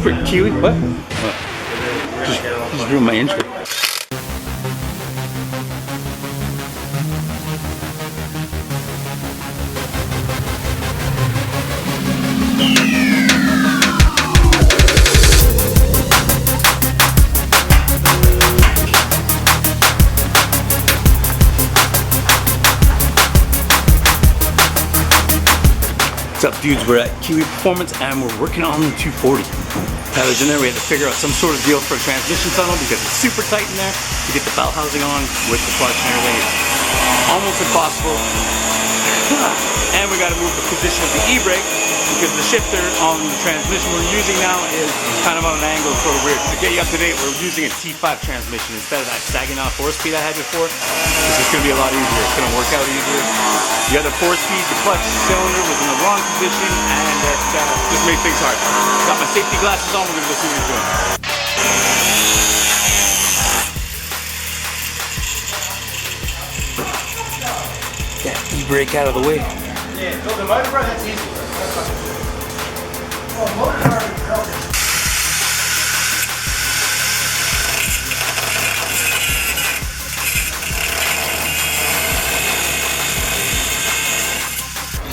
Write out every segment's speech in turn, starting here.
For Kiwi? What? Just ruined my intro. What's up, dudes? We're at Kiwi Performance and we're working on the 240. Tyler's in there. We had to figure out some sort of deal for a transmission tunnel because it's super tight in there to get the belt housing on with the clutch and everything. It's almost impossible. And we got to move the position of the e-brake because the shifter on the transmission we're using now is kind of on an angle, sort of weird. To get you up to date, we're using a T5 transmission instead of that sagging off 4-speed I had before. This is going to be a lot easier. It's going to work out easier. The other 4-speed, the clutch cylinder was in the wrong position, and it just made things hard. Got my safety glasses on. We're going to go see what he's doing. Get e-brake out of the way. Yeah, so the motor car, that's easy. Oh, motor car is broken.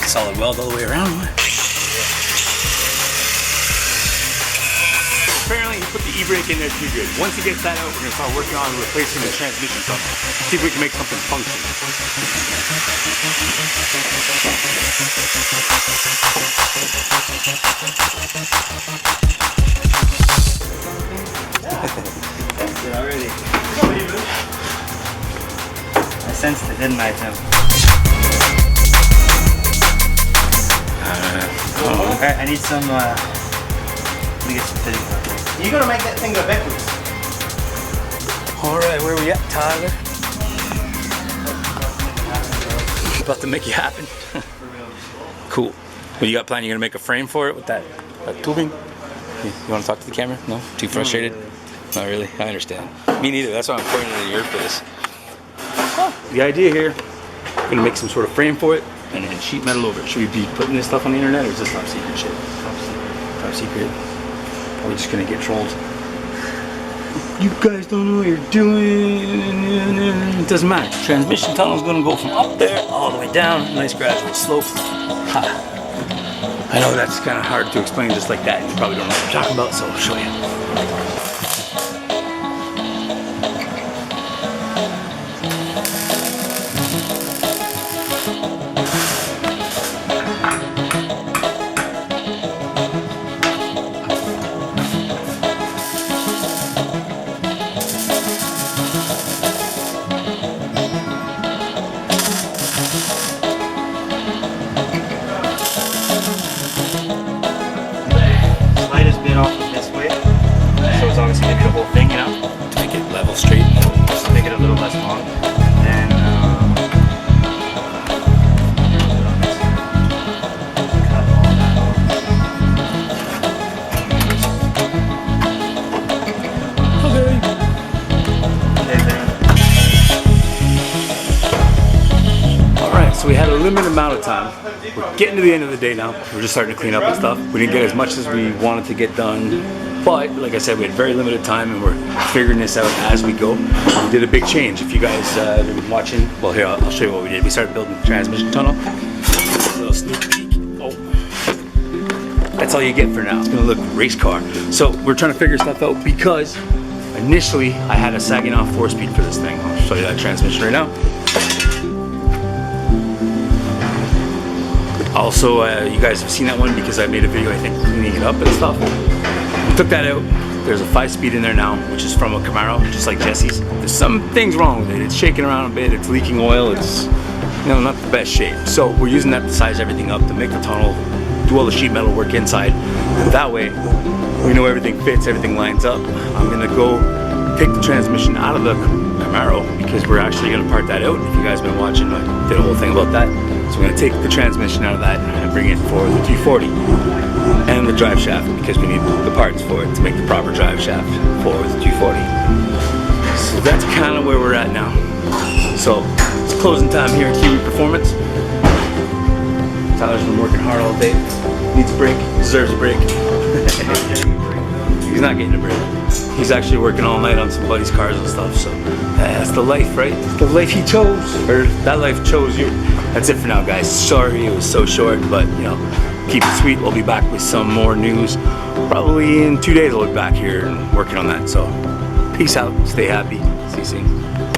Solid weld all the way around. Apparently he put the e-brake in there too good. Once he gets that out, we're going to start working on replacing the transmission stuff. See if we can make something function. That's it already. I sensed it, didn't I, Tim? Alright, I need some, let me get some fitting. You're gonna make that thing go backwards. Alright, where are we at, Tyler? About to make it happen. Cool. What do you got planned? You gonna make a frame for it with that tubing? You wanna talk to the camera? No? Too frustrated? Not really? I understand. Me neither, that's why I'm pointing at your face. The idea here, we're gonna make some sort of frame for it and then sheet metal over it. Should we be putting this stuff on the internet or is this top secret shit? Top secret. Are we just gonna get trolled? You guys don't know what you're doing. It doesn't matter. Transmission tunnel's gonna go from up there all the way down. Nice gradual slope. Ha. I know that's kind of hard to explain just like that. You probably don't know what I'm talking about, so I'll show you. We had a limited amount of time. We're getting to the end of the day now. We're just starting to clean up and stuff. We didn't get as much as we wanted to get done, but like I said, we had very limited time and we're figuring this out as we go. We did a big change. If you guys have been watching, well here, I'll show you what we did. We started building the transmission tunnel. A little sneak peek. Oh, that's all you get for now. It's gonna look race car. So we're trying to figure stuff out because initially I had a sagging off 4-speed for this thing. I'll show you that transmission right now. Also, you guys have seen that one because I made a video, I think, cleaning it up and stuff. We took that out. There's a 5-speed in there now, which is from a Camaro, just like Jesse's. There's some things wrong with it. It's shaking around a bit, it's leaking oil, it's, you know, not the best shape. So we're using that to size everything up, to make the tunnel, do all the sheet metal work inside. And that way, we know everything fits, everything lines up. I'm gonna go take the transmission out of the Camaro because we're actually gonna part that out. If you guys have been watching, I did a whole thing about that. So we're going to take the transmission out of that and bring it for the 240 and the drive shaft because we need the parts for it to make the proper drive shaft for the 240. So that's kind of where we're at now. So it's closing time here at Kiwi Performance. Tyler's been working hard all day. Needs a break, deserves a break. he's not getting a break. He's actually working all night on some buddy's cars and stuff. So that's the life, right? It's the life he chose, or that life chose you. That's it for now, guys. Sorry it was so short, but you know, keep it sweet. We'll be back with some more news. Probably in 2 days I'll be back here and working on that. So peace out. Stay happy. See you soon.